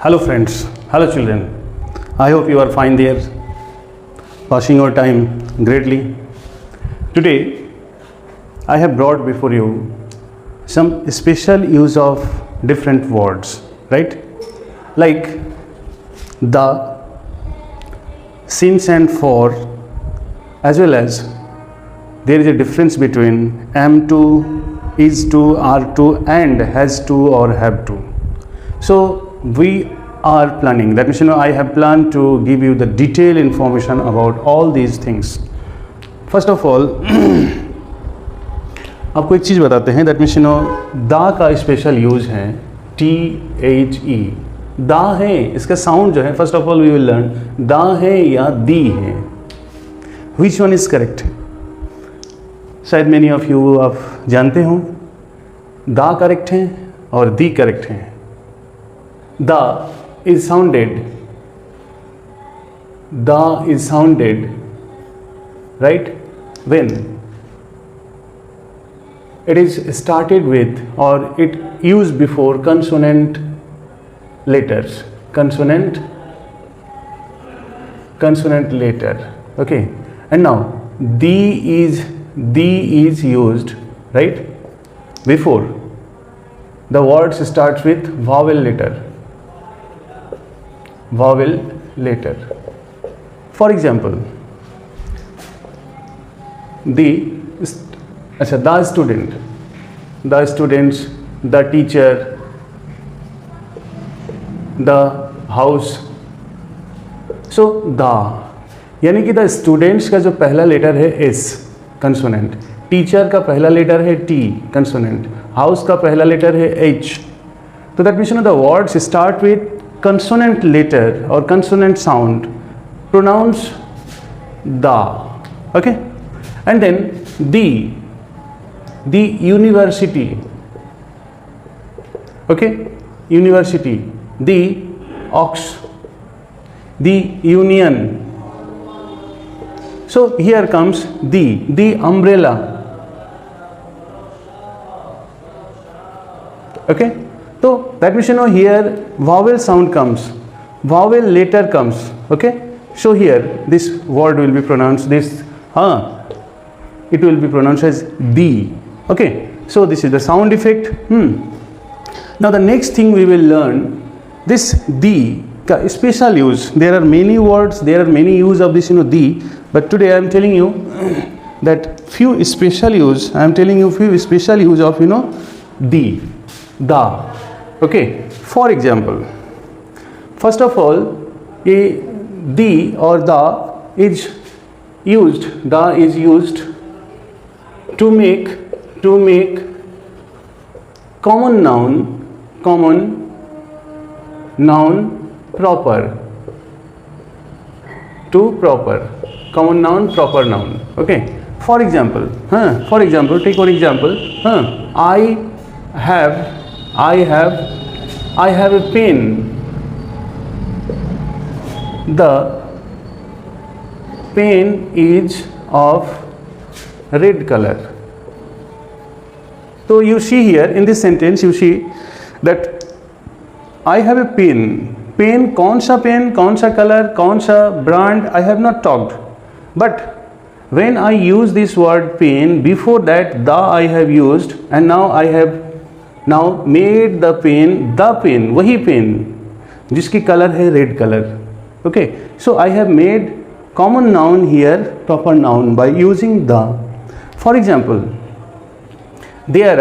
Hello friends, hello children. I hope you are fine there, passing your time greatly. Today I have brought before you some special use of different words, right? Like the, since and for, as well as there is a difference between am to, is to, are to and has to or have to. So we are planning, that means I have planned to give you the detailed information about all these things. First of all आपको एक चीज़ बताते हैं, that means दा का special use है THE, दा है, इसका साउंड जो है first of all we will learn the है या दी है, विच वन इज करेक्ट. शायद मेनी ऑफ यू आप जानते हो दा करेक्ट है और दी करेक्ट है. दा is sounded right when it is started with or it used before consonant letters, consonant letter, okay. And now the is used right before the words starts with vowel letter. For example, the student, the students, the teacher, the house. So the यानी कि the students का जो पहला letter है S consonant, teacher का पहला letter है T consonant, house का पहला लेटर है एच. तो that means the words start with consonant letter और consonant sound, pronounce the, okay. And then the university, okay, university, the ox, the union. So here comes the umbrella, okay. So that means here vowel sound comes, vowel letter comes, okay. So here this word will be pronounced this it will be pronounced as the, okay. So this is the sound effect. Now the next thing we will learn, this the ka special use. There are many words, there are many use of this the, but today I am telling you that few special use. I am telling you few special use of the, okay. For example, first of all, a the or the is used to make common noun proper, to proper, common noun proper noun, okay. For example, take one example. I have a pen. The pen is of red color. So you see here in this sentence, you see that I have a pen. Pen, कौन सा color, कौन सा brand, I have not talked. But when I use this word pen, before that the I have used, and now I have made the pen, वही pen जिसकी color है red color, okay. So I have made common noun here proper noun by using the. For example, there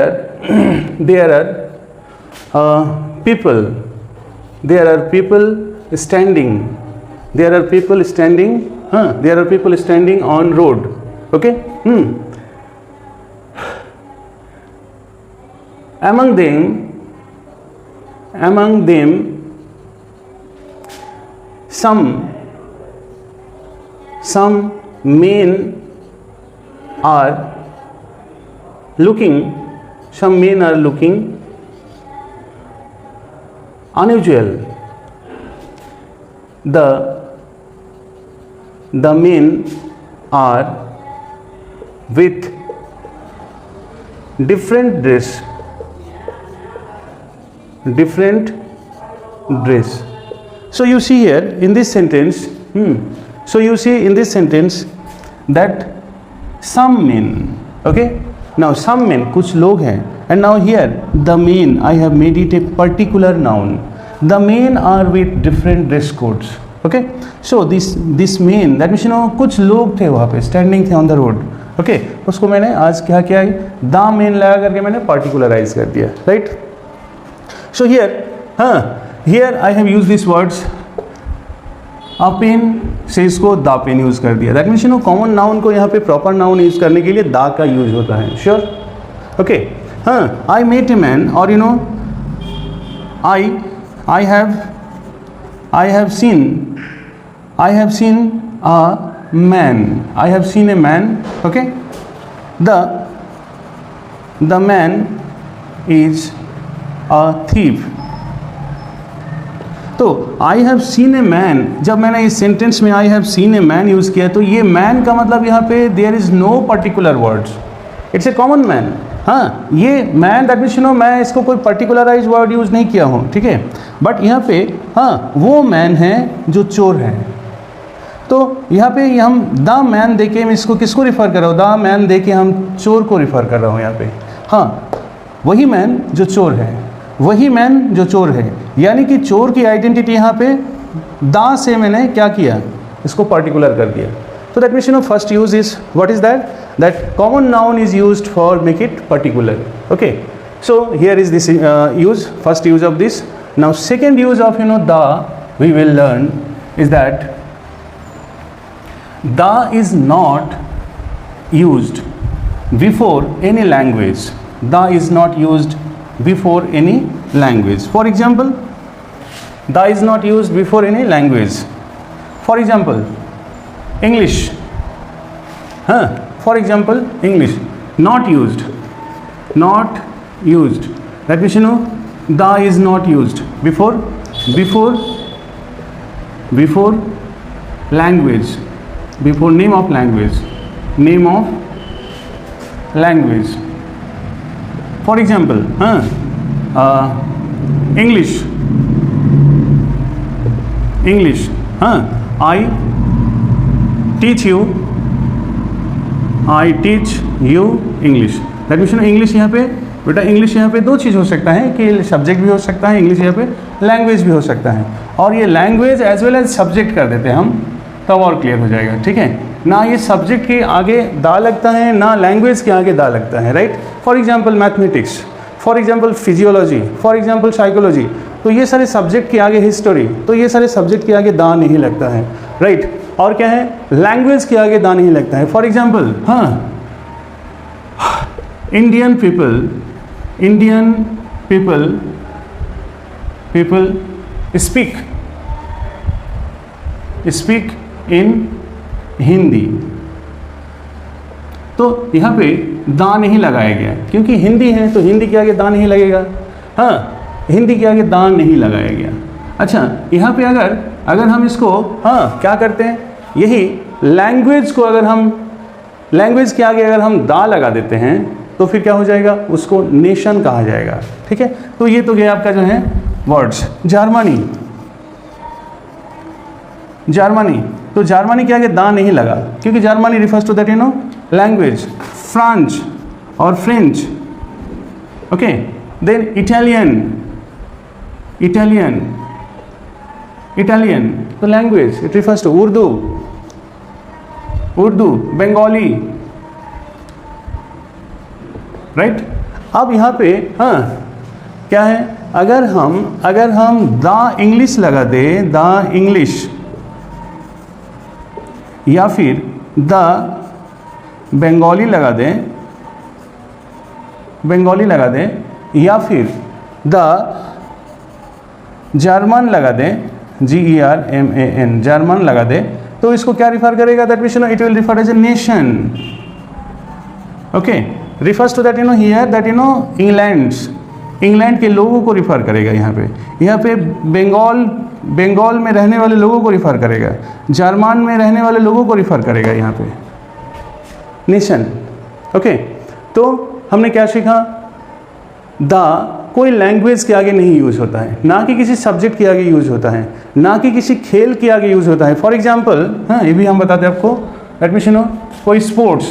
are people standing on road, okay. Among them some men are looking unusual. The men are with different dress. So you see here in this sentence, so you see in this sentence that some men, okay, now some men, कुछ लोग हैं, and now here the men, I have made it a particular noun. The men are with different dress codes. Okay, so this men, that means कुछ लोग थे वहाँ पे, standing थे on the road. Okay, उसको मैंने आज क्या किया है, the men लगा करके मैंने particularize कर दिया, right? So here I have used these words. A pen से इसको द पेन यूज़ कर दिया. दैट मीन्स कॉमन नाउन को यहाँ पे प्रॉपर नाउन यूज़ करने के लिए द का यूज होता है. Sure? Okay. I met a man, और I have seen a man. I have seen a man. Okay. The man is a thief. तो I have seen a man, जब मैंने इस सेंटेंस में I have seen a man use किया, तो ये man का मतलब यहाँ पे there is no particular words, it's a common man. हाँ, ये मैन दैट मीन्स मैं इसको कोई पर्टिकुलराइज वर्ड यूज़ नहीं किया हूँ, ठीक है. बट यहाँ पे वो मैन है जो चोर है. तो यहाँ पे हम द मैन दे के इसको किसको रिफ़र कर रहा हूँ, द मैन दे के हम चोर को रिफ़र कर रहा हूँ यहाँ पे. हाँ, वही मैन जो चोर है, वही मैन जो चोर है, यानी कि चोर की आइडेंटिटी यहाँ पे दा से मैंने क्या किया, इसको पर्टिकुलर कर दिया. तो that means first use is what is that common noun is used for make it particular. Okay, so here is this use, first use of this. Now second use of the we will learn is that the is not used before any language. The is not used before any language. For example, the is not used before any language. For example, English. For example, English not used. Not used. That means the is not used before language, before name of language. Name of language. For example, English. I teach you English. That means English यहाँ पे बेटा, English यहाँ पे दो चीज़ हो सकता है कि सब्जेक्ट भी हो सकता है, इंग्लिश यहाँ पे लैंग्वेज भी हो सकता है. और ये language as well as subject कर देते हैं हम, तब और क्लियर हो जाएगा. ठीक है ना, ये सब्जेक्ट के आगे दा लगता है, ना लैंग्वेज के आगे दा लगता है. Right. For example mathematics, for example physiology, for example psychology, तो ये सारे सब्जेक्ट के आगे हिस्टोरी, तो ये सारे सब्जेक्ट के आगे दा नहीं लगता है. राइट. और क्या है, लैंग्वेज के आगे दा नहीं लगता है. For example Indian people speak in Hindi. तो यहाँ पे दा नहीं लगाया गया क्योंकि हिंदी है, तो हिंदी के आगे दा नहीं लगेगा. हिंदी के आगे दा नहीं लगाया गया. अच्छा, यहाँ पे अगर हम इसको क्या करते हैं, यही लैंग्वेज को अगर हम लैंग्वेज के आगे अगर हम दा लगा देते हैं तो फिर क्या हो जाएगा, उसको नेशन कहा जाएगा. ठीक है. तो ये तो गया आपका जो है वर्ड्स. जर्मनी, तो जर्मनी के आगे दा नहीं लगा क्योंकि Germany refers to that language. France और फ्रेंच. ओके. देन इटालियन, तो language, it refers to Urdu, Bengali. Right. अब यहाँ पे क्या है, अगर हम द इंग्लिश लगा दे, द इंग्लिश, या फिर द बंगाली लगा दें, या फिर द जर्मन लगा दें, GERMAN, जर्मन लगा दें, तो इसको क्या रिफर करेगा, that means it will refer as a nation. Okay. Refers to that here that England के लोगों को रिफर करेगा. यहाँ पे बंगाल में रहने वाले लोगों को रिफर करेगा, जर्मन में रहने वाले लोगों को रिफर करेगा यहाँ पे नेशन. ओके. तो हमने क्या सीखा, द कोई लैंग्वेज के आगे नहीं यूज होता है, ना कि किसी सब्जेक्ट के आगे यूज होता है, ना कि किसी खेल के आगे यूज होता है। फॉर एग्जाम्पल, हाँ ये भी हम बताते हैं आपको, दैट मीन्स यू नो कोई स्पोर्ट्स,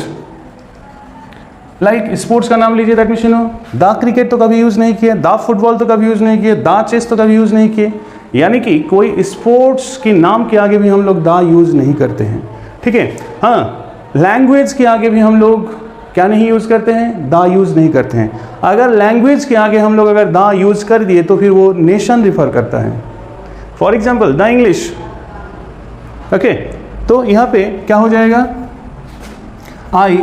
लाइक स्पोर्ट्स का नाम लीजिए, that means you know the cricket तो कभी यूज़ नहीं किया, द फुटबॉल तो कभी यूज़ नहीं किए, द चेस तो कभी यूज़ नहीं किए, यानी कि कोई स्पोर्ट्स के नाम के आगे भी हम लोग द यूज़ नहीं करते हैं, ठीक है। हाँ, लैंग्वेज के आगे भी हम लोग क्या नहीं यूज़ करते हैं, द यूज़ नहीं करते हैं। अगर लैंग्वेज के आगे हम लोग अगर द यूज़ कर दिए तो फिर वो नेशन रिफर करता है। For example the English, okay, तो यहाँ पे क्या हो जाएगा, I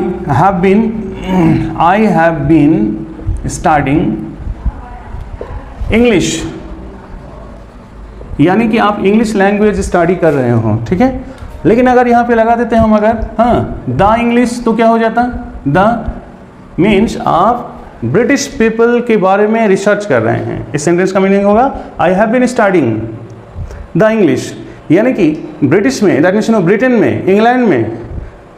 have been studying English, यानी कि आप इंग्लिश लैंग्वेज स्टडी कर रहे हो, ठीक है। लेकिन अगर यहाँ पे लगा देते हैं हम अगर हाँ द इंग्लिश, तो क्या हो जाता, द मीन्स आप ब्रिटिश पीपल के बारे में रिसर्च कर रहे हैं। इस सेंटेंस का मीनिंग होगा I have been studying the English, यानी कि ब्रिटिश में, दैट मीन्स ब्रिटेन में, इंग्लैंड में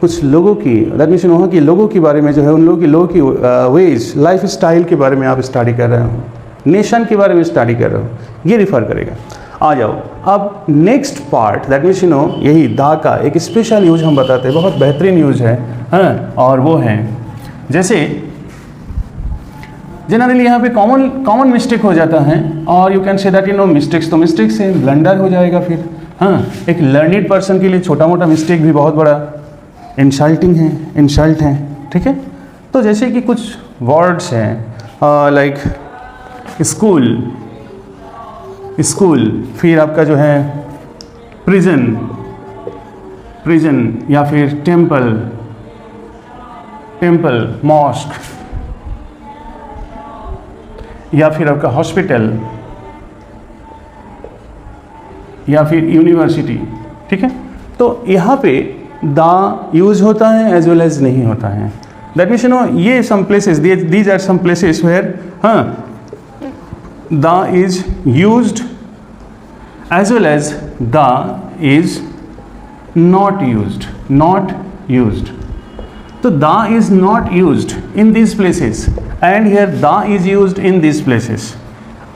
कुछ लोगों की, दैट मीन्स वहाँ के लोगों के बारे में जो है, उन लोगों की वेज, लाइफ स्टाइल के बारे में आप स्टडी कर रहे हो, नेशन के बारे में स्टडी कर रहे हो, ये रिफर करेगा। आ जाओ अब next part, that means you no यही दा का एक स्पेशल यूज हम बताते हैं, बहुत बेहतरीन यूज है, हाँ, और वो है जैसे जनरली यहाँ पे कॉमन मिस्टेक हो जाता है, और you can say that you know mistakes, तो मिस्टेक से ब्लंडर हो जाएगा फिर। हाँ, एक लर्निड पर्सन के लिए छोटा मोटा मिस्टेक भी बहुत बड़ा इंसल्ट है, ठीक है। तो जैसे कि कुछ वर्ड्स हैं लाइक स्कूल, फिर आपका जो है प्रिजन, या फिर टेम्पल, मॉस्क, या फिर आपका हॉस्पिटल, या फिर यूनिवर्सिटी, ठीक है। तो यहाँ पे द यूज होता है एज वेल एज नहीं होता है। दैट मीन्स यू नो ये some places, these are some places where हाँ the is used as well as the is not used. तो the is not used in this places and here the is used in this places.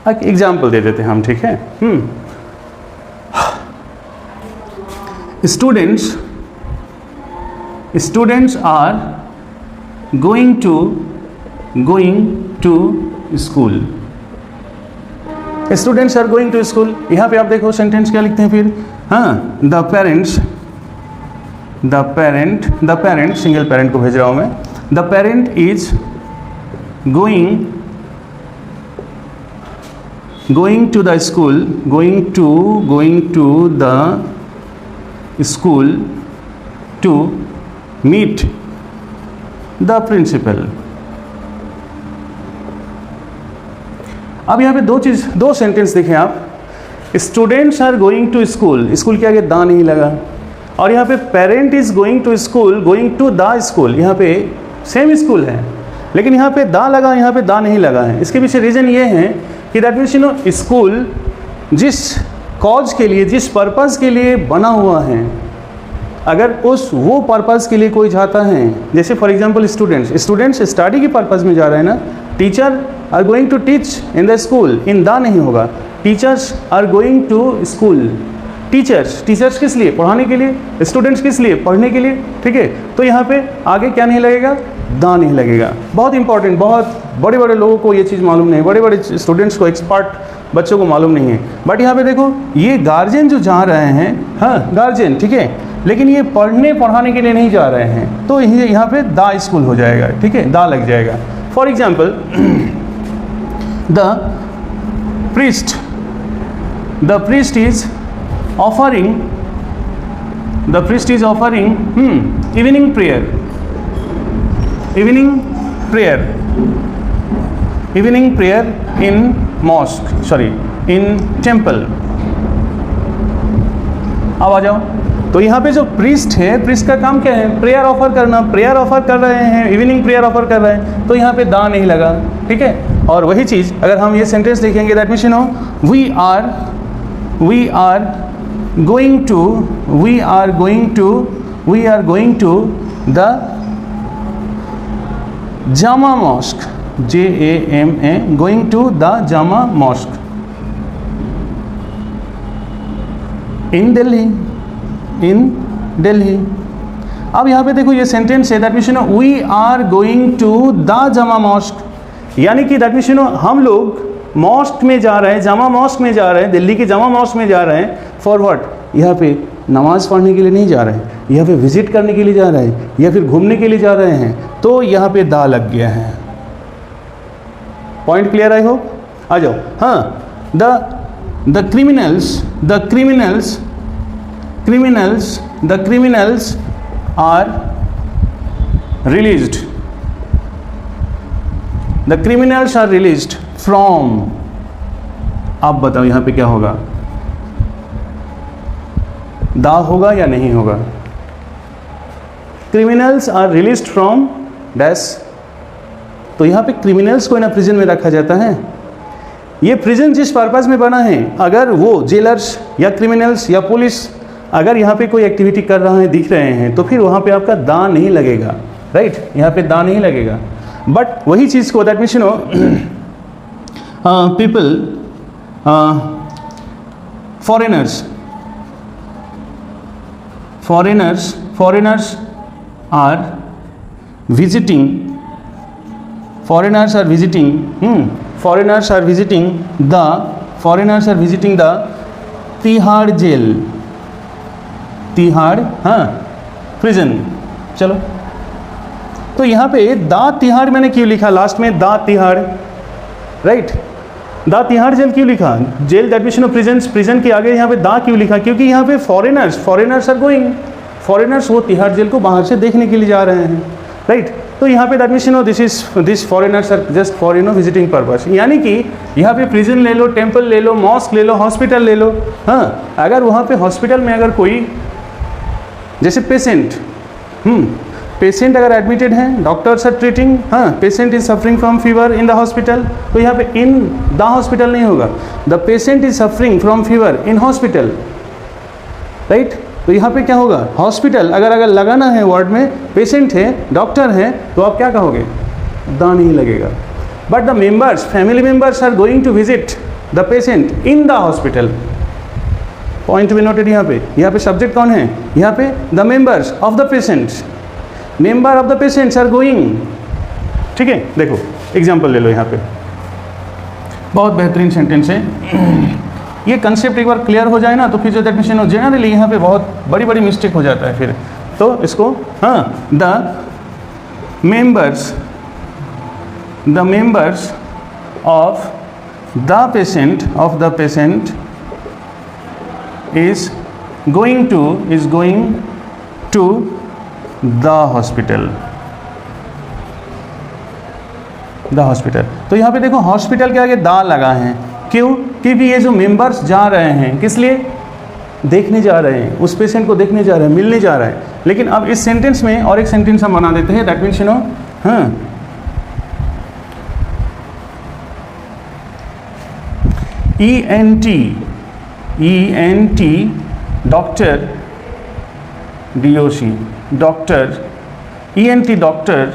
एक example दे देते हैं हम, ठीक है। Students are going to school. Students are going to school. यहाँ पे आप देखो सेंटेंस क्या लिखते हैं फिर, हाँ the parent सिंगल पेरेंट को भेज रहा हूँ मैं, the parent is going to the school, going to the school to meet the principal. अब यहाँ पे दो सेंटेंस देखें आप, students are going to school के आगे दा नहीं लगा, और यहाँ पे parent is going to school, going to the school, यहाँ पे सेम स्कूल है लेकिन यहाँ पे दा लगा, यहाँ पे दा नहीं लगा है। इसके पीछे रीज़न ये है कि that means you no school जिस कॉज के लिए, जिस पर्पज़ के लिए बना हुआ है, अगर वो पर्पज़ के लिए कोई जाता है, जैसे फॉर एग्जांपल स्टूडेंट्स स्टडी के पर्पज़ में जा रहे हैं ना, teacher are going to teach in the school, in the नहीं होगा, teachers are going to school. Teachers किस लिए, पढ़ाने के लिए, स्टूडेंट्स किस लिए, पढ़ने के लिए, ठीक है। तो यहाँ पे आगे क्या नहीं लगेगा, दा नहीं लगेगा। बहुत इंपॉर्टेंट, बहुत बड़े लोगों को ये चीज़ मालूम नहीं, बड़े स्टूडेंट्स को, एक्सपर्ट बच्चों को मालूम नहीं है। बट यहाँ पे देखो ये गार्जियन जो जा रहे हैं, हाँ गार्जियन, ठीक है, लेकिन ये पढ़ाने के लिए नहीं जा रहे हैं, तो यहाँ पे दा स्कूल हो जाएगा, ठीक है, दा लग जाएगा। For example the priest is offering evening prayer in temple। अब आ जाओ, तो यहाँ पे जो प्रीस्ट है, प्रीस्ट का काम क्या है, प्रेयर ऑफर करना, प्रेयर ऑफर कर रहे हैं, इवनिंग प्रेयर ऑफर कर रहे हैं, तो यहाँ पे दा नहीं लगा, ठीक है। और वही चीज़ अगर हम ये सेंटेंस देखेंगे, that means you know we are going to the Jama mosque, JAMA, going to the Jama Mosque in Delhi, in Delhi. अब यहाँ पे देखो ये सेंटेंस है, that means you know we are going to the Jama mosque, यानी कि that means you no हम लोग मॉस्क में जा रहे हैं, जामा मॉस्क में जा रहे हैं, दिल्ली के जामा मॉस्क में जा रहे हैं। For what? यहाँ पे नमाज पढ़ने के लिए नहीं जा रहे हैं, यहाँ पे विजिट करने के लिए जा रहे हैं, या फिर घूमने के लिए जा रहे हैं, तो यहाँ पे दा लग गया है। Point clear I hope? आ जाओ। हाँ, the criminals are released. The criminals are released from. आप बताओ यहाँ पे क्या होगा? दा होगा या नहीं होगा? Criminals are released from dash. तो यहाँ पे क्रिमिनल्स को ना प्रिजन में रखा जाता है। ये प्रिजन जिस पर्पज़ में बना है, अगर वो जेलर्स या क्रिमिनल्स या पुलिस अगर यहाँ पे कोई एक्टिविटी कर रहा है, दिख रहे हैं, तो फिर वहाँ पे आपका दा नहीं लगेगा, राइट? यहाँ पे दा नहीं लगेगा। बट वही चीज़ को that means you know people foreigners are visiting the Tihar jail, Tihar, हाँ, प्रिजन। चलो, तो यहाँ पे दा तिहाड़ मैंने क्यों लिखा लास्ट में? दा तिहाड़, राइट? दा तिहाड़ जेल क्यों लिखा? जेल दैट मीन्स प्रिजन के आगे यहाँ पे दा क्यों लिखा? क्योंकि यहाँ पे फॉरेनर्स आर गोइंग, फॉरेनर्स वो तिहाड़ जेल को बाहर से देखने के लिए जा रहे हैं, राइट? तो यहाँ पे that means you know this foreigners are just for you know visiting purpose, यानी कि यहाँ पे प्रिजन ले लो, टेम्पल ले लो, मॉस्क ले लो, हॉस्पिटल ले लो। हाँ, अगर वहाँ पे हॉस्पिटल में अगर कोई जैसे पेशेंट अगर एडमिटेड हैं, डॉक्टर्स आर ट्रीटिंग, हाँ, patient is suffering from fever in the hospital, तो यहाँ पे इन द हॉस्पिटल नहीं होगा, the patient is suffering from fever in hospital, right? तो यहाँ पे क्या होगा? हॉस्पिटल अगर लगाना है, वार्ड में पेशेंट है, डॉक्टर है, तो आप क्या कहोगे? दा नहीं लगेगा। But the members, family members are going to visit the patient in the hospital. Point to be noted. यहाँ पे सब्जेक्ट कौन है? यहाँ पे the members of the patients, member of the patients are going. ठीक है, देखो एग्जाम्पल ले लो। यहाँ पे बहुत बेहतरीन सेंटेंस है। ये कंसेप्ट एक बार क्लियर हो जाए ना, तो फिर जो डेफिनेशन हो जनरली यहाँ पे बहुत बड़ी बड़ी मिस्टेक हो जाता है फिर। तो इसको हाँ, the members of the patient is going to the hospital। तो यहाँ पे देखो हॉस्पिटल के आगे दा लगा है, क्यों? क्योंकि ये जो मेंबर्स जा रहे हैं, किस लिए? देखने जा रहे हैं, उस पेशेंट को देखने जा रहे हैं, मिलने जा रहे हैं। लेकिन अब इस सेंटेंस में और एक सेंटेंस हम बना देते हैं, दैट मीन्स यू नो हाँ, ENT doctor, DOC doctor, ENT doctor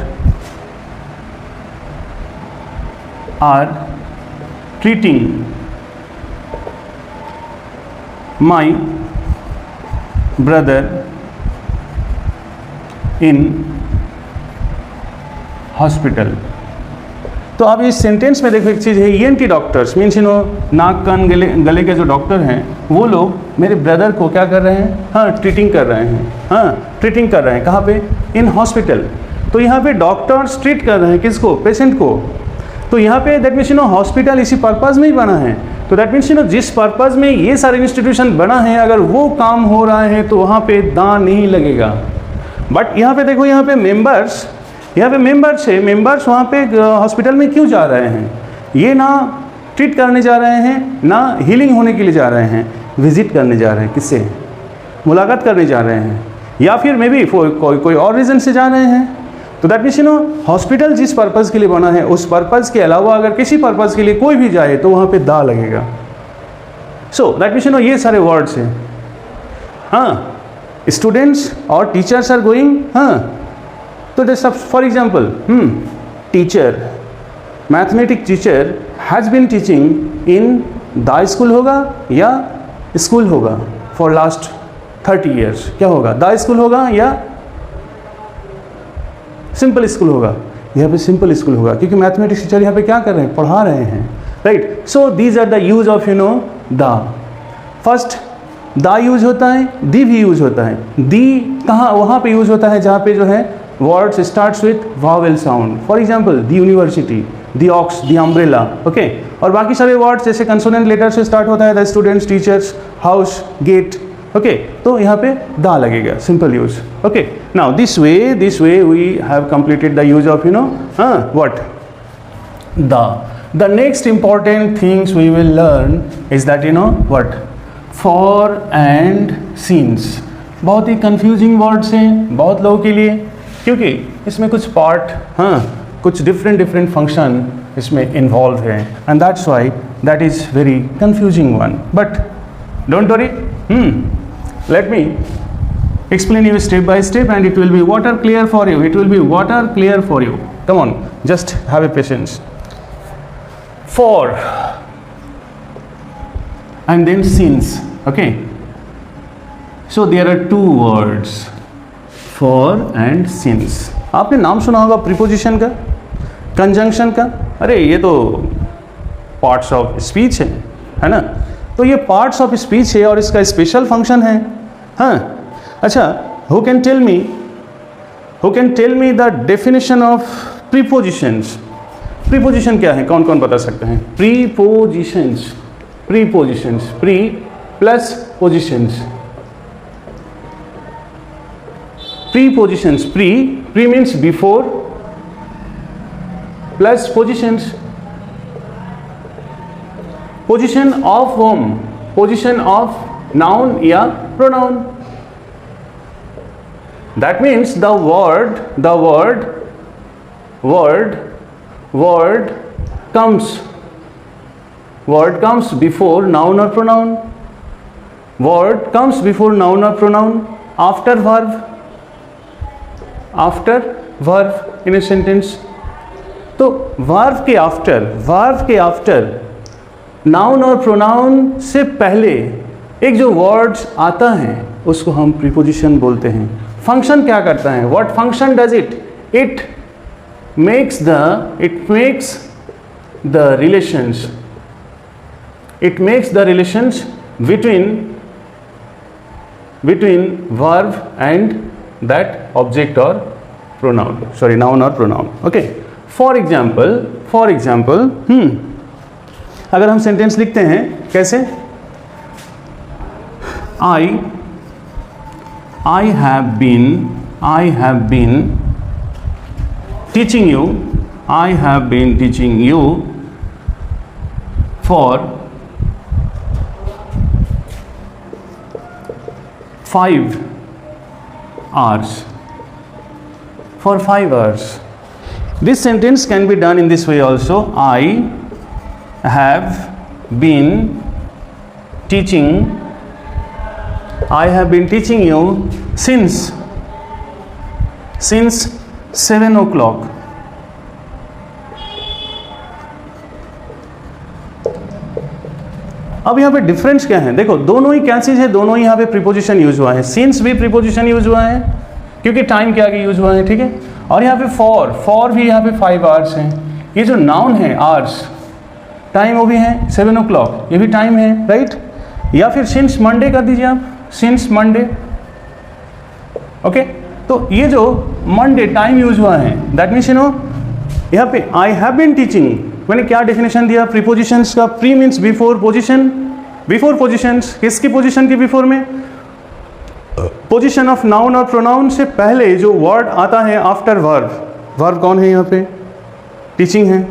R treating my brother in hospital. तो अब इस सेंटेंस में देखो एक चीज़ है, ENT doctors means you no नाक कान गले के जो डॉक्टर हैं, वो लोग मेरे ब्रदर को क्या कर रहे हैं? हाँ, ट्रीटिंग कर रहे हैं। हाँ, ट्रीटिंग कर रहे हैं, कहाँ पे? In hospital. तो यहाँ पे डॉक्टर्स ट्रीट कर रहे हैं किसको? पेशेंट को। तो यहाँ पे that means you no hospital इसी पर्पज़ में ही बना है। तो दैट मीन्स यू नो जिस पर्पज़ में ये सारे इंस्टीट्यूशन बना है, अगर वो काम हो रहा है तो वहाँ पे दा नहीं लगेगा। बट यहाँ पे देखो, यहाँ पे मेंबर्स है, मेंबर्स वहाँ पे हॉस्पिटल में क्यों जा रहे हैं? ये ना ट्रीट करने जा रहे हैं, ना हीलिंग होने के लिए जा रहे हैं, विजिट करने जा रहे हैं। किससे? मुलाकात करने जा रहे हैं, या फिर मे बी कोई और रीज़न से जा रहे हैं। तो that means you no hospital जिस पर्पज़ के लिए बना है, उस पर्पज़ के अलावा अगर किसी पर्पज़ के लिए कोई भी जाए तो वहाँ पे दा लगेगा। So that means you know ये सारे वर्ड्स हैं। हाँ, स्टूडेंट्स और टीचर्स आर गोइंग। हाँ, तो सब for example teacher mathematic teacher has been teaching in the school होगा या स्कूल होगा फॉर लास्ट 30 ईयर्स? क्या होगा? द स्कूल होगा या सिंपल स्कूल होगा? यहाँ पे सिंपल स्कूल होगा, क्योंकि मैथमेटिक्स टीचर यहाँ पे क्या कर रहे हैं? पढ़ा रहे हैं, right? So these are the use of the. First the use होता है, दी भी यूज होता है। दी कहाँ? वहाँ पे यूज होता है जहाँ पे जो है words starts with Wavell sound. For example the university, the ox, the umbrella, okay. और बाकी सारे वर्ड्स जैसे कंसोनेंट लेटर से स्टार्ट होता है, the students, teachers, house, gate, okay. तो यहाँ पे दा लगेगा, simple use, okay. Now this way we have completed the use of what? The next important things we will learn is that what? For and since. बहुत ही confusing words हैं बहुत लोगों के लिए, क्योंकि इसमें कुछ पार्ट, कुछ डिफरेंट फंक्शन इसमें इन्वॉल्व है, and that's why that is very confusing one. But don't worry, let me explain you step by step, and it will be water clear for you. It will be water clear for you. Come on, just have a patience. For and then since, okay. So there are two words, for and since. आपने नाम सुना होगा preposition का, conjunction का। अरे ये तो parts of speech है ना? तो ये पार्ट्स ऑफ स्पीच है और इसका स्पेशल फंक्शन है। अच्छा, who can tell me the definition of prepositions? Preposition क्या है? कौन कौन बता सकते हैं? Prepositions, pre plus positions. Prepositions, pre means before, plus positions, position of home, position of noun या pronoun. That means the word comes before noun or pronoun. Word comes before noun or pronoun after verb in a sentence. तो verb के after noun और pronoun से पहले एक जो words आता है उसको हम प्रीपोजिशन बोलते हैं। फंक्शन क्या करता है? What function does it? It makes the relations between verb and that object और प्रोनाउन, सॉरी नाउन और प्रोनाउन, ओके। फॉर एग्जाम्पल अगर हम सेंटेंस लिखते हैं कैसे? I have been teaching you for 5 hours. For 5 hours. This sentence can be done in this way also. I have been teaching you since 7 o'clock. अब यहाँ पे difference क्या है? देखो, दोनों ही क्या चीज़ है? दोनों ही यहाँ पे प्रीपोजिशन यूज हुआ है। सिंस भी प्रीपोजिशन यूज हुआ है क्योंकि टाइम के आगे यूज हुआ है, ठीक है। और यहाँ पे फॉर भी यहाँ पे 5 आवर्स हैं। ये जो नाउन है आवर्स, टाइम वो भी है 7 o'clock, ये भी टाइम है, राइट। या फिर सिंस मंडे कर दीजिए आप, सिंस मंडे, ओके। तो ये जो मंडे टाइम यूज हुआ है, दैट मीन्स यहाँ पे आई हैव बीन टीचिंग, मैंने क्या डेफिनेशन दिया प्रीपोजिशंस का? Pre means before positions. किसकी पोजिशन के बिफोर में? पोजिशन ऑफ नाउन और प्रोनाउन से पहले जो वर्ड आता है आफ्टर वर्ब कौन है यहाँ पे? टीचिंग है।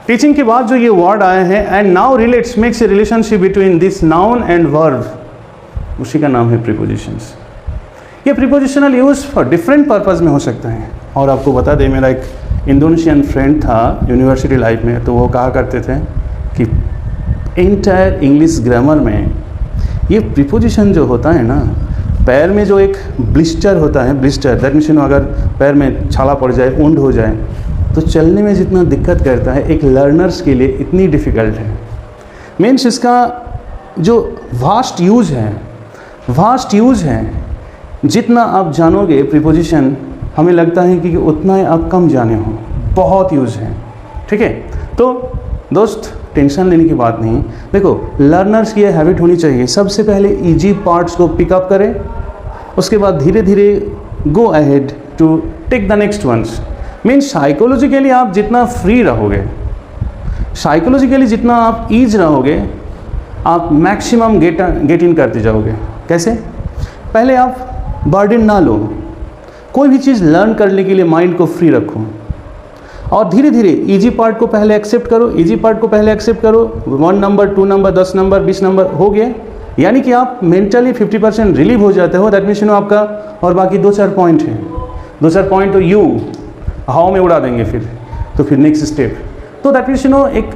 टीचिंग के बाद जो ये वर्ड आए हैं, and now relates, makes a relationship between this noun and verb, उसी का नाम है प्रीपोजिशंस। ये prepositional use for different purpose में हो सकता है। और आपको बता दें, मेरा एक इंडोनेशियन फ्रेंड था यूनिवर्सिटी लाइफ में, तो वो कहा करते थे कि एंटायर इंग्लिश ग्रामर में ये प्रीपोजिशन जो होता है ना, पैर में जो एक ब्लिस्टर होता है, ब्लिस्टर दैट मीन्स अगर पैर में छाला पड़ जाए, ऊंड हो जाए, तो चलने में जितना दिक्कत करता है एक लर्नर्स के लिए इतनी डिफ़िकल्ट है। मीन्स इसका जो वास्ट यूज़ है, जितना आप जानोगे प्रीपोजिशन, हमें लगता है कि उतना ही आप कम जाने हो, बहुत यूज़ है। ठीक है, तो दोस्त टेंशन लेने की बात नहीं। देखो, लर्नर्स की यह हैबिट होनी चाहिए, सबसे पहले इजी पार्ट्स को पिकअप करें, उसके बाद धीरे धीरे go ahead to take the next ones. Means psychologically आप जितना फ्री रहोगे, साइकोलॉजिकली जितना आप ईज रहोगे, आप मैक्सिमम गेट इन करते जाओगे। कैसे? पहले आप बर्डन ना लो, कोई भी चीज़ लर्न करने के लिए माइंड को फ्री रखो और धीरे धीरे इजी पार्ट को पहले एक्सेप्ट करो, 1 नंबर, 2 नंबर, 10 नंबर, 20 नंबर हो गए, यानी कि आप मेंटली 50% रिलीव हो जाते हो। दैट मीन्स आपका और बाकी 2-4 पॉइंट है, 2-4 पॉइंट तो यू हवा में उड़ा देंगे फिर नेक्स्ट स्टेप। तो दैट मीन्स एक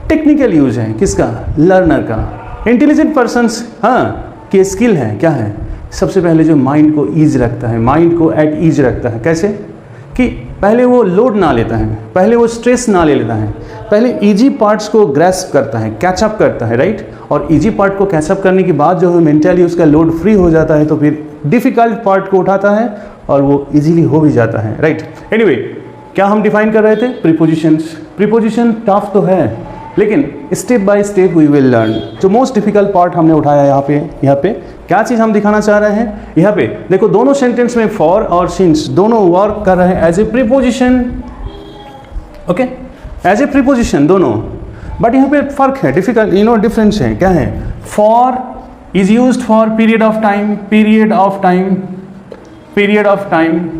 टेक्निकल यूज है किसका? लर्नर का। इंटेलिजेंट पर्सन्स की स्किल है क्या है? सबसे पहले जो माइंड को ईज रखता है, माइंड को एट ईज रखता है। कैसे? कि पहले वो लोड ना लेता है, पहले वो स्ट्रेस ना ले लेता है, पहले इजी पार्ट्स को ग्रैस्प करता है, कैचअप करता है, राइट। और इजी पार्ट को कैचअप करने के बाद जो है मेंटली उसका लोड फ्री हो जाता है, तो फिर डिफ़िकल्ट पार्ट को उठाता है और वो इजीली हो भी जाता है, राइट। एनीवे, क्या हम डिफाइन कर रहे थे? प्रीपोजिशंस। प्रीपोजिशन टफ तो है, लेकिन step by step we will learn. जो मोस्ट डिफिकल्ट पार्ट हमने उठाया यहाँ पे क्या चीज़ हम दिखाना चाह रहे हैं? यहाँ पे देखो, दोनों सेंटेंस में फॉर और सिंस दोनों वर्क कर रहे हैं as a preposition, okay, as a preposition दोनों। बट यहाँ पे फर्क है, डिफरेंस है। क्या है? For is used for period of time,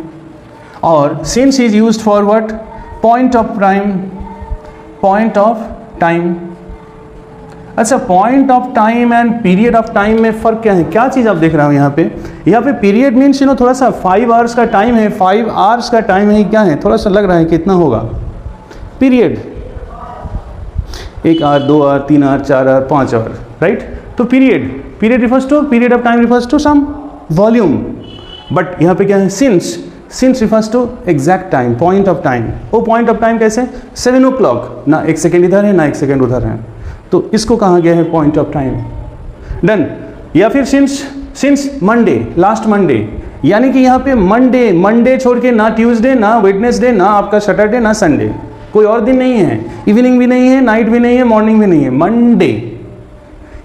और since is used for what? Point of time. अच्छा, point of time and period of time में फ़र्क क्या है? क्या चीज़ आप देख रहे हो यहाँ पे पीरियड मीन्स थोड़ा सा 5 आवर्स का टाइम है, 5 आवर्स का टाइम है, क्या है? थोड़ा सा लग रहा है कितना होगा period? 1 hour, 2 hour, 3 hour, 4 hour, 5 hour, right. तो period refers to, period of time refers to some volume. But यहाँ पे क्या है? Since refers to exact time, point of time. वो पॉइंट ऑफ टाइम कैसे? 7 o'clock, ना 1 सेकेंड इधर है ना 1 सेकेंड उधर है, तो इसको कहा गया है पॉइंट ऑफ टाइम। डन। या फिर सिंस मंडे, लास्ट मंडे, यानी कि यहाँ पे मंडे छोड़ के ना ट्यूसडे, ना वेडनेसडे, ना आपका सैटरडे, ना संडे, कोई और दिन नहीं है, इवनिंग भी नहीं है, नाइट भी नहीं है, मॉर्निंग भी नहीं है, मंडे,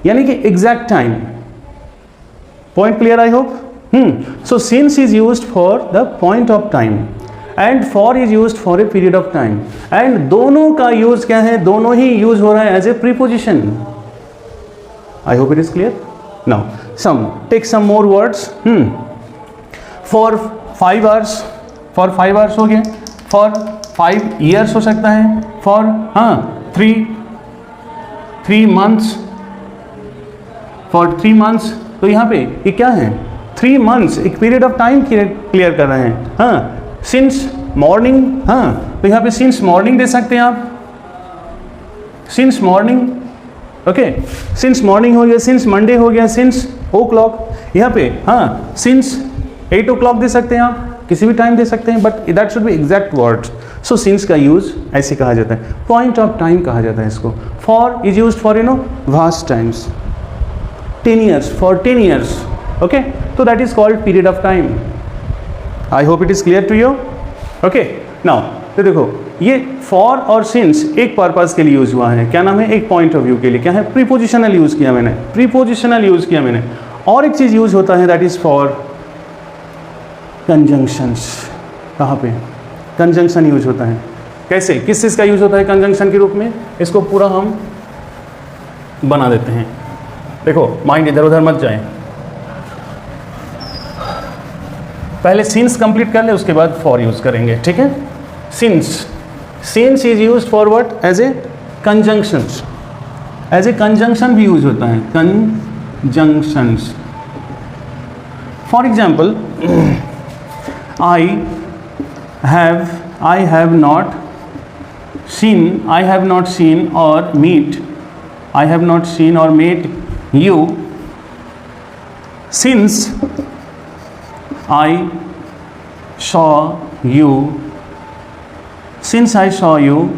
यानी कि exact time. Point clear? I hope. So since is used for the point of time and for is used for a period of time, and दोनों का यूज क्या है? दोनों ही यूज हो रहा है as a preposition. I hope it is clear. Now take some more words. For 5 hours, for 5 hours हो गया, for 5 years हो सकता है, for 3 months, for 3 months। तो यहाँ पे ये क्या है? 3 months, एक पीरियड ऑफ टाइम क्लियर कर रहे हैं। सिंस मॉर्निंग, तो यहाँ पे सिंस मॉर्निंग दे सकते हैं आप, since morning, okay, since morning हो गया, सिंस मंडे हो गया, सिंस o'clock। यहाँ पे सिंस 8 o'clock दे सकते हैं आप, किसी भी टाइम दे सकते हैं, but that should be exact word. So since का यूज ऐसे कहा जाता है, पॉइंट ऑफ टाइम कहा जाता है इसको। For is use for vast times, 10 years, for 10 years, okay, so that is called period of time. I hope it is clear to you. Okay, now तो देखो, ये for और since एक purpose के लिए यूज हुआ है, क्या नाम है? एक पॉइंट ऑफ व्यू के लिए। क्या है? प्रीपोजिशनल यूज किया मैंने, प्रीपोजिशनल यूज किया मैंने। और एक चीज यूज होता है, दैट इज फॉर कंजंक्शंस। कहाँ पे कंजंक्शन यूज होता है? कैसे? किस चीज़ का यूज होता है कंजंक्शन के रूप में? इसको पूरा हम बना देते हैं। देखो, माइंड इधर उधर मत जाए, पहले सिंस कंप्लीट कर ले, उसके बाद फॉर यूज करेंगे, ठीक है। Since is used for what? As a conjunction. As a conjunction भी यूज होता है, conjunctions. For example, I have not seen और meet, I have not seen or met you since I saw you since I saw you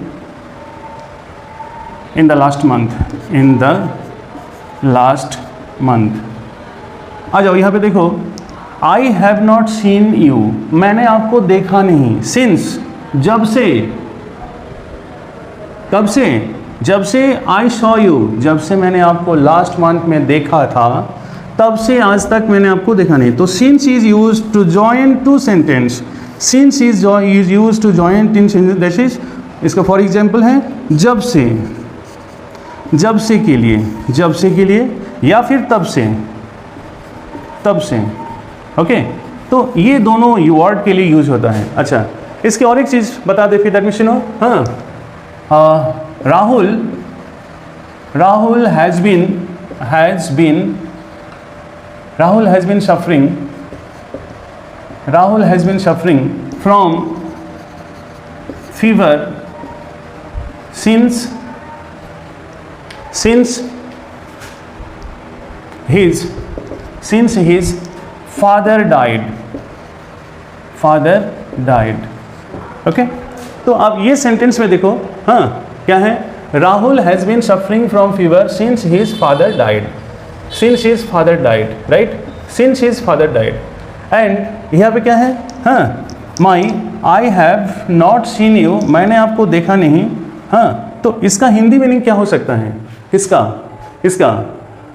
in the last month, in the last month. आ जाओ यहाँ पे देखो, I have not seen you, मैंने आपको देखा नहीं. Since, जब से, कब से? जब से I saw you, जब से मैंने आपको लास्ट मंथ में देखा था, तब से आज तक मैंने आपको देखा नहीं. तो since is used to join two sentence. Since is used to join two sentence. That is, इसका फॉर एग्जाम्पल है जब से, जब से के लिए, जब से के लिए, या फिर तब से, तब से. ओके, तो ये दोनों वर्ड के लिए यूज होता है. अच्छा, इसकी और एक चीज़ बता दे फिर, दैट मीन्स यू नो, हाँ, Rahul has been suffering from fever since his father died. Okay, तो आप ये सेंटेंस में देखो, हाँ क्या है, Rahul has been suffering from fever since his father died. Since his father died, right, since his father died. And यहाँ पे क्या है, हाँ, I have not seen you, मैंने आपको देखा नहीं. हाँ, तो इसका हिंदी मीनिंग क्या हो सकता है? इसका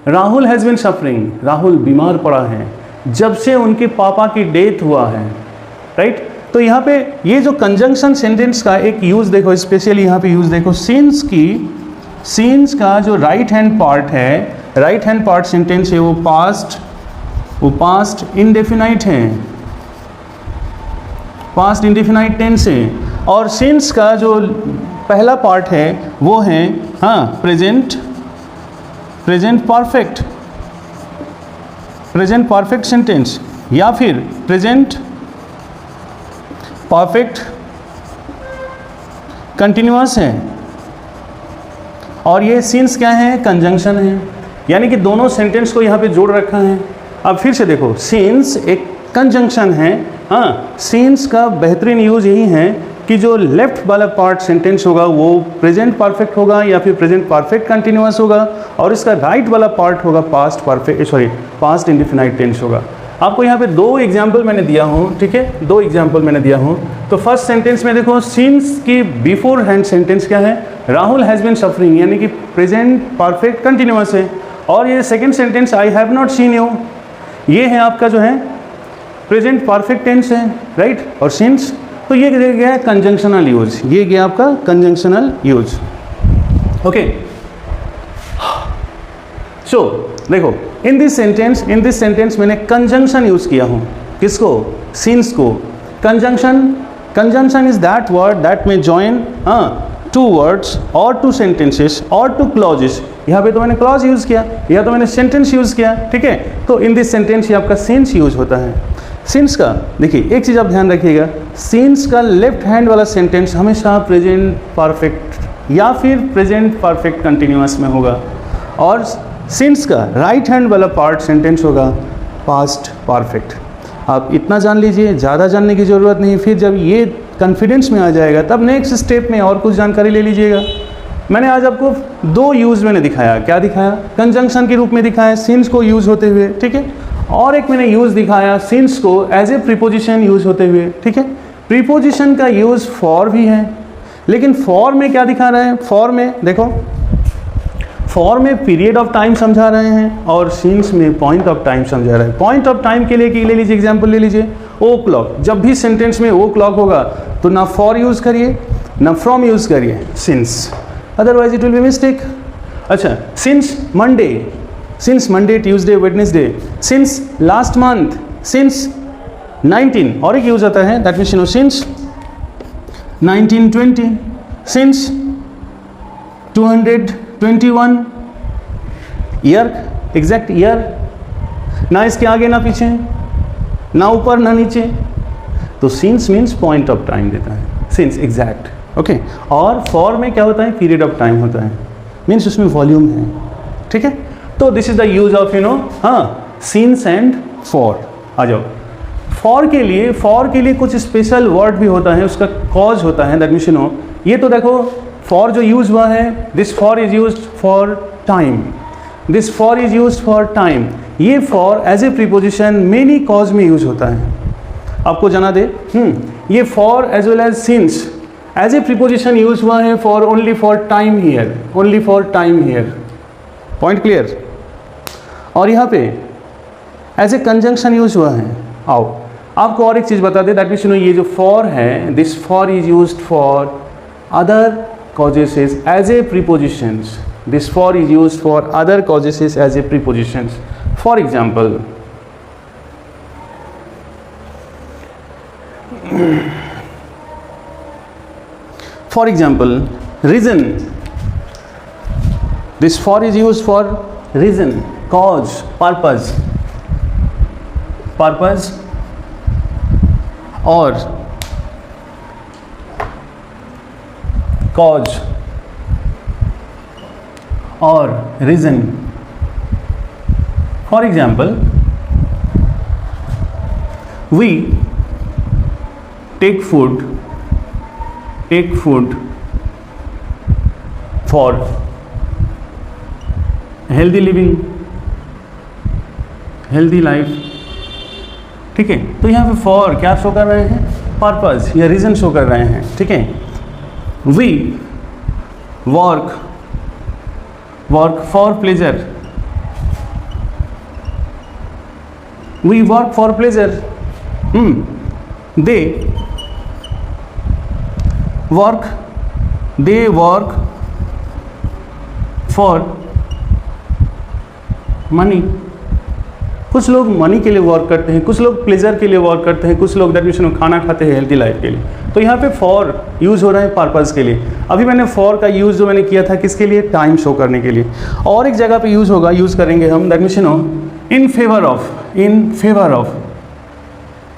Rahul has been suffering, Rahul बीमार पड़ा है जब से उनके पापा की डेथ हुआ है, राइट. तो यहाँ पे ये जो कंजंक्शन सेंटेंस का एक यूज़ देखो, स्पेशली यहाँ पे यूज़ देखो, सिंस का जो राइट हैंड पार्ट है, राइट हैंड पार्ट सेंटेंस है, वो पास्ट इंडेफिनाइट है, पास्ट इंडेफिनाइट टेंस है. और सिंस का जो पहला पार्ट है वो है, हाँ, प्रेजेंट परफेक्ट सेंटेंस, या फिर प्रेजेंट परफेक्ट कंटिन्यूअस है. और ये सिंस क्या है? कंजंक्शन है, यानी कि दोनों सेंटेंस को यहाँ पे जोड़ रखा है. अब फिर से देखो, सिंस एक कंजंक्शन है. हाँ, सिंस का बेहतरीन यूज यही है कि जो लेफ्ट वाला पार्ट सेंटेंस होगा वो प्रेजेंट परफेक्ट होगा या फिर प्रेजेंट परफेक्ट कंटिन्यूअस होगा, और इसका राइट वाला पार्ट होगा पास्ट इंडेफिनाइट टेंस होगा. आपको यहाँ पे दो एग्जाम्पल मैंने दिया हूँ, ठीक है, दो एग्जाम्पल मैंने दिया हूँ. तो फर्स्ट सेंटेंस में देखो, सिंस की बिफोर हैंड सेंटेंस क्या है? राहुल हैज़ बीन सफरिंग, यानी कि प्रेजेंट परफेक्ट कंटिन्यूअस है. और ये second sentence, I have not seen you, ये है आपका जो है प्रेजेंट परफेक्ट टेंस है, राइट. और सिंस, तो ये गया है कंजंक्शनल यूज, ये गया आपका कंजंक्शनल यूज. ओके, सो देखो, इन दिस सेंटेंस मैंने कंजंक्शन यूज किया हूँ. किसको? सिंस को. Conjunction is that word that में जॉइन टू वर्ड्स और टू सेंटेंसेस और टू क्लॉजेस. यहाँ पे तो मैंने क्लॉज यूज किया, यहाँ तो मैंने सेंटेंस यूज किया, ठीक है. तो इन दिस सेंटेंस ये आपका सिंस यूज होता है. सिंस का देखिए एक चीज़ आप ध्यान रखिएगा, सिंस का लेफ्ट हैंड वाला सेंटेंस हमेशा प्रेजेंट परफेक्ट या फिर प्रेजेंट परफेक्ट कंटिन्यूअस में होगा, और सिंस का राइट हैंड वाला पार्ट सेंटेंस होगा पास्ट परफेक्ट. आप इतना जान लीजिए, ज़्यादा जानने की ज़रूरत नहीं. फिर जब ये कॉन्फिडेंस में आ जाएगा तब नेक्स्ट स्टेप में और कुछ जानकारी ले लीजिएगा. मैंने आज आपको दो यूज़ मैंने दिखाया. क्या दिखाया? कंजंक्शन के रूप में दिखाया सिंस को यूज़ होते हुए, ठीक है. और एक मैंने यूज़ दिखाया सिंस को एज ए प्रीपोजिशन यूज़ होते हुए, ठीक है. प्रीपोजिशन का यूज़ फॉर भी है, लेकिन फॉर में क्या दिखा रहे हैं? फॉर में देखो, फॉर में पीरियड ऑफ टाइम समझा रहे हैं और सिंस में पॉइंट ऑफ टाइम समझा रहे हैं. पॉइंट ऑफ टाइम के लिए कि ले लीजिए, एग्जांपल ले लीजिए, ओ क्लॉक. जब भी सेंटेंस में ओ क्लॉक होगा तो ना फॉर यूज़ करिए ना फ्रॉम यूज़ करिए, since, otherwise it will be mistake. अच्छा, since Monday, Tuesday, Wednesday, since last month, since 19, और एक यूज आता है that means you know since 1920, since 221, year, exact year, ना इसके आगे ना पीछे, ना ऊपर ना नीचे. तो since means point of time देता है, सिंस एग्जैक्ट, ओके. और फॉर में क्या होता है? पीरियड ऑफ टाइम होता है, मीन्स उसमें वॉल्यूम है, ठीक है. तो this is the use of since and for. आ जाओ, फॉर के लिए कुछ स्पेशल वर्ड भी होता है, उसका कॉज होता है, दैट मीन्स यू नो। ये तो देखो फॉर जो यूज हुआ है, this for is use for time, this for is use for time. ये for as a preposition many cause में यूज होता है। आपको जाना दे, ये for as well as since as a preposition use हुआ है for only for time here, only for time here. Point clear? और यहाँ पे एज ए कंजंक्शन यूज हुआ है। आओ आपको और एक चीज़ बता दे, दैट मीन्स यू नो ये जो फॉर है, this for is used for other causes as a prepositions. This for is used for other causes as a prepositions. For example, reason. This for is used for reason, cause, purpose or cause or reason. For example, we take food for healthy living, healthy life। ठीक है, तो यहाँ पे for क्या show कर रहे हैं? Purpose या रीजन शो कर रहे हैं। ठीक है, we work for pleasure, we work for pleasure। they work for money। कुछ लोग मनी के लिए वर्क करते हैं, कुछ लोग प्लेजर के लिए वर्क करते हैं, कुछ लोग दैट मीन्स खाना खाते हैं हेल्थी लाइफ के लिए। तो यहाँ पे फॉर यूज़ हो रहा है पर्पज़ के लिए। अभी मैंने फॉर का यूज़ जो मैंने किया था किसके लिए? टाइम शो करने के लिए। और एक जगह पे यूज़ करेंगे हम, दैट मीन्स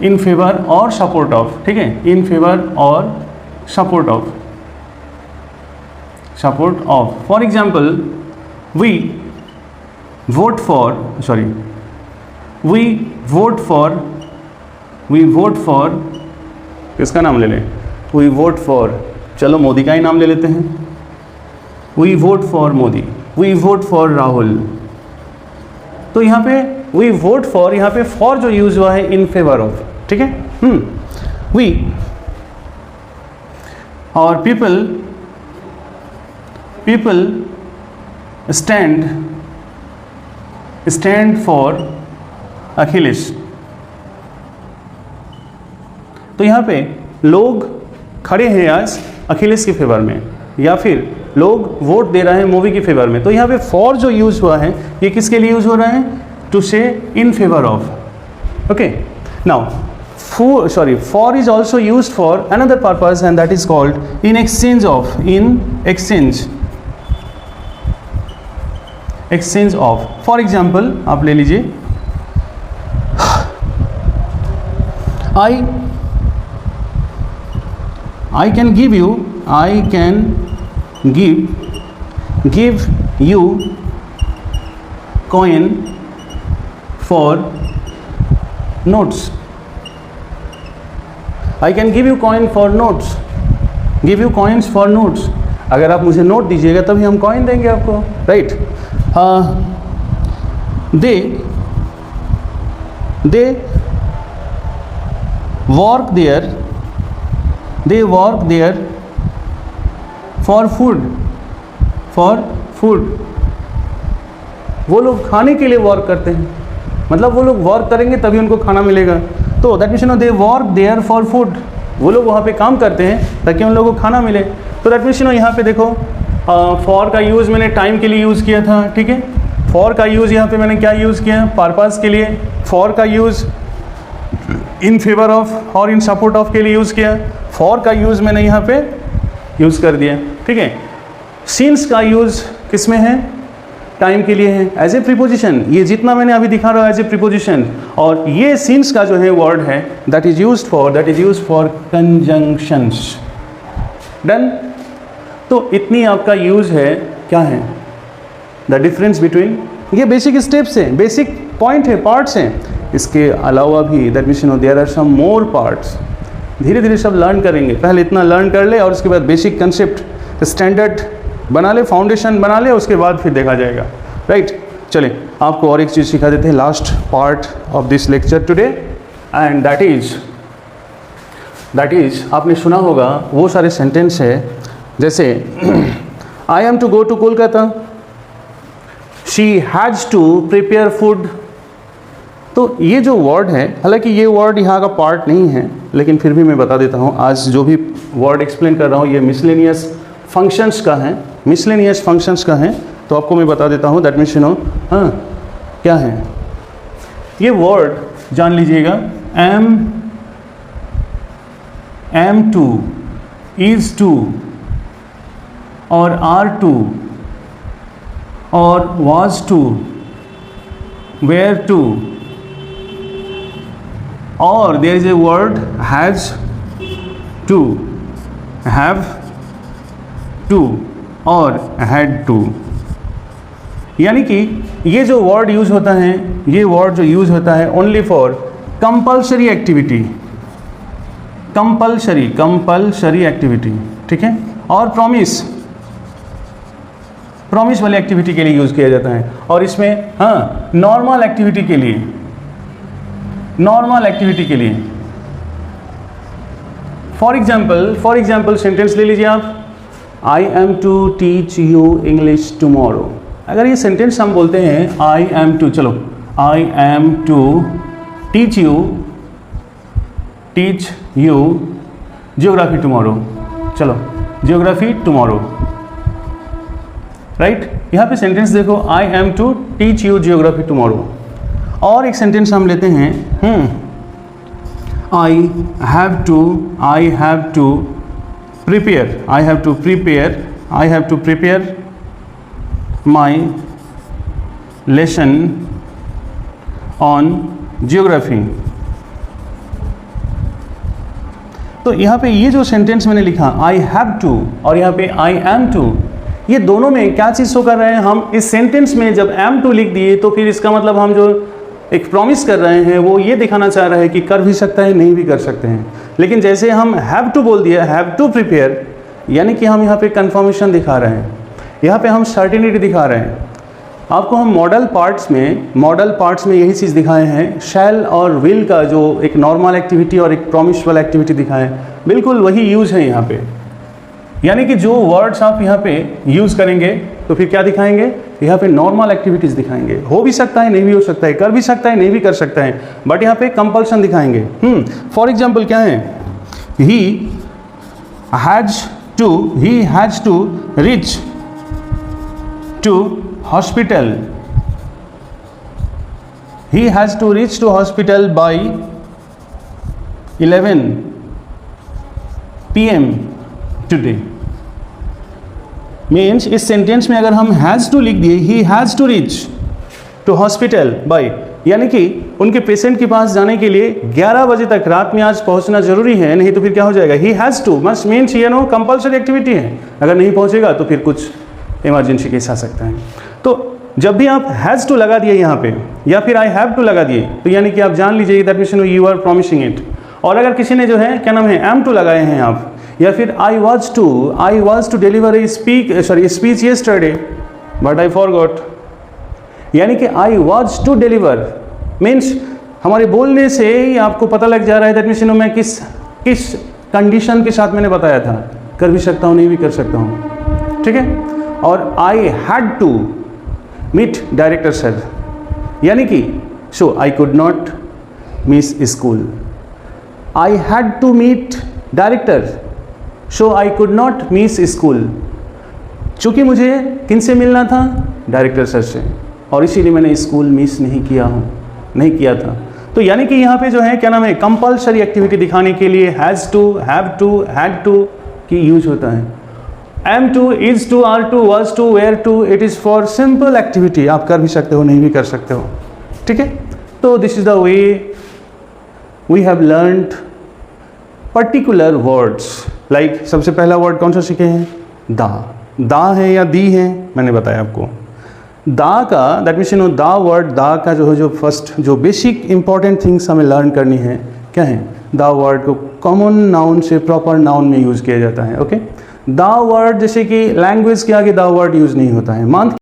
इन फेवर और सपोर्ट ऑफ। ठीक है, इन फेवर और support of. For example, we vote for किसका नाम ले लें? we vote for, चलो मोदी का ही नाम ले लेते हैं। we vote for Modi, we vote for Rahul. तो यहाँ पे we vote for, यहाँ पे for जो यूज हुआ है इन फेवर ऑफ। ठीक है, we और people stand for अखिलेश। तो यहाँ पे लोग खड़े हैं आज अखिलेश के फेवर में, या फिर लोग वोट दे रहे हैं मूवी के फेवर में। तो यहाँ पे फॉर जो यूज हुआ है ये किसके लिए यूज हो रहा है? टू से in favour of. Okay, now for is also use for another purpose and that is called in exchange of. For example आप ले लीजिए, I can give you coin for notes। I can give you coin for notes, give you coins for notes। अगर आप मुझे note दीजिएगा तभी हम coin देंगे आपको, right? they work there for food। वो लोग खाने के लिए वर्क करते हैं, मतलब वो लोग वर्क करेंगे तभी उनको खाना मिलेगा। तो that means they work there for food, वो लोग वहाँ पे काम करते हैं ताकि उन लोगों को खाना मिले। तो दैट मीन्स यहाँ पे देखो फॉर का यूज़ मैंने टाइम के लिए यूज़ किया था। ठीक है, फॉर का यूज़ यहाँ पे मैंने क्या यूज़ किया? पर्पस के लिए। फॉर का यूज़ इन फेवर ऑफ और इन सपोर्ट ऑफ के लिए यूज़ किया। फॉर का यूज़ मैंने यहाँ पे यूज़ कर दिया। ठीक है, सिंस का यूज़ किस में है? टाइम के लिए है, एज ए प्रीपोजिशन। ये जितना मैंने अभी दिखा रहा है एज ए प्रीपोजिशन, और ये सिंस का जो है वर्ड है that is used for conjunctions. Done. तो इतनी आपका यूज़ है, क्या है द डिफरेंस बिटवीन, ये बेसिक स्टेप्स हैं, बेसिक पॉइंट है, पार्ट्स हैं। इसके अलावा भी that means there are some more parts. धीरे धीरे सब लर्न करेंगे, पहले इतना लर्न कर ले और उसके बाद बेसिक कंसेप्ट स्टैंडर्ड बना ले, फाउंडेशन बना ले, उसके बाद फिर देखा जाएगा, राइट। चलिए आपको और एक चीज़ सिखा देते हैं, last part of this lecture today, and that is आपने सुना होगा वो सारे सेंटेंस है, जैसे I am to go to Kolkata, she has to prepare food. तो ये जो वर्ड है, हालांकि ये वर्ड यहाँ का पार्ट नहीं है, लेकिन फिर भी मैं बता देता हूँ, आज जो भी वर्ड एक्सप्लेन कर रहा हूँ ये मिसलेनियस फंक्शंस का है, मिसलेनियस फंक्शंस का है, तो आपको मैं बता देता हूँ दैट मीन्स हाँ क्या है ये वर्ड जान लीजिएगा। एम टू, इज टू और आर टू और वाज टू, वेयर टू, और there is a word has to, have to और हैड टू। यानी कि ये जो वर्ड यूज होता है, ये वर्ड जो यूज होता है only for compulsory activity, compulsory activity, ठीक है, और प्रॉमिस वाली एक्टिविटी के लिए यूज किया जाता है। और इसमें हाँ नॉर्मल एक्टिविटी के लिए, फॉर एग्जाम्पल सेंटेंस ले लीजिए आप, I am to teach you English tomorrow. अगर ये सेंटेंस हम बोलते हैं आई एम टू, चलो I am to teach you geography tomorrow, चलो जियोग्राफी टुमारो, राइट। यहाँ पे सेंटेंस देखो, I am to teach you geography tomorrow. और एक सेंटेंस हम लेते हैं, I have to prepare my lesson on geography. तो यहाँ पे ये जो सेंटेंस मैंने लिखा आई हैव टू और यहाँ पे आई एम टू, ये दोनों में क्या चीज़ शो कर रहे हैं, हम इस सेंटेंस में जब एम टू लिख दिए तो फिर इसका मतलब हम जो एक प्रॉमिस कर रहे हैं वो ये दिखाना चाह रहे हैं कि कर भी सकता है, नहीं भी कर सकते हैं। लेकिन जैसे हम हैव टू बोल दिया, हैव टू प्रिपेयर, यानी कि हम यहाँ पे कंफर्मेशन दिखा रहे हैं, यहाँ पे हम सर्टिनिटी दिखा रहे हैं। आपको हम मॉडल पार्ट्स में यही चीज़ दिखाए हैं, शैल और विल का जो एक नॉर्मल एक्टिविटी और एक प्रॉमिस वाला एक्टिविटी दिखाएं, बिल्कुल वही यूज़ है यहाँ पे। यानी कि जो वर्ड्स आप यहाँ पे यूज़ करेंगे तो फिर क्या दिखाएंगे, यहाँ पे नॉर्मल एक्टिविटीज़ दिखाएंगे। हो भी सकता है, नहीं भी हो सकता है, कर भी सकता है, नहीं भी कर सकता है, बट यहाँ पे कंपल्सन दिखाएंगे। फॉर एग्जाम्पल क्या है, he has to reach to hospital, he has to reach to hospital by 11 PM today। Means इस सेंटेंस में अगर हम हैज़ टू लिख दिए, he has to reach to hospital by, यानी कि उनके पेशेंट के पास जाने के लिए 11 बजे तक रात में आज पहुंचना जरूरी है, नहीं तो फिर क्या हो जाएगा, he has to must means ये नो कंपल्सरी एक्टिविटी है, अगर नहीं पहुंचेगा तो फिर कुछ इमरजेंसी केस आ सकता है। तो जब भी आप हैज़ टू लगा दिए यहाँ पे या फिर आई हैव टू लगा दिए तो यानी कि आप जान लीजिए that means you are promising it. और अगर किसी ने जो है क्या नाम है एम टू लगाए हैं आप, या फिर I was to deliver a speech yesterday but I forgot, यानी कि I was to deliver means हमारे बोलने से ही आपको पता लग जा रहा है दैट मीन्स मैं किस कंडीशन के साथ मैंने बताया था, कर भी सकता हूँ, नहीं भी कर सकता हूँ, ठीक है। और I had to meet director sir, यानी कि so I could not miss school, I had to meet director so I could not miss school, चूँकि मुझे किनसे मिलना था, डायरेक्टर सर से, और इसीलिए मैंने स्कूल मिस नहीं किया था। तो यानी कि यहाँ पे जो है क्या नाम है कंपल्सरी एक्टिविटी दिखाने के लिए has to, have to, had to की यूज होता है। Am to, is to, are to, was to, were to, it is for simple activity, आप कर भी सकते हो, नहीं भी कर सकते हो, ठीक है। तो this is the way we have learned particular words. Like सबसे पहला वर्ड कौन सा सीखे हैं, दा है या दी है, मैंने बताया आपको। दा का, दैट मीन्स यू नो दा वर्ड, दा का जो है जो फर्स्ट जो बेसिक इंपॉर्टेंट थिंग्स हमें लर्न करनी है क्या है, दा वर्ड को कॉमन नाउन से प्रॉपर नाउन में यूज़ किया जाता है। ओके, दा वर्ड जैसे कि लैंग्वेज के आगे दा वर्ड यूज़ नहीं होता है। मंथ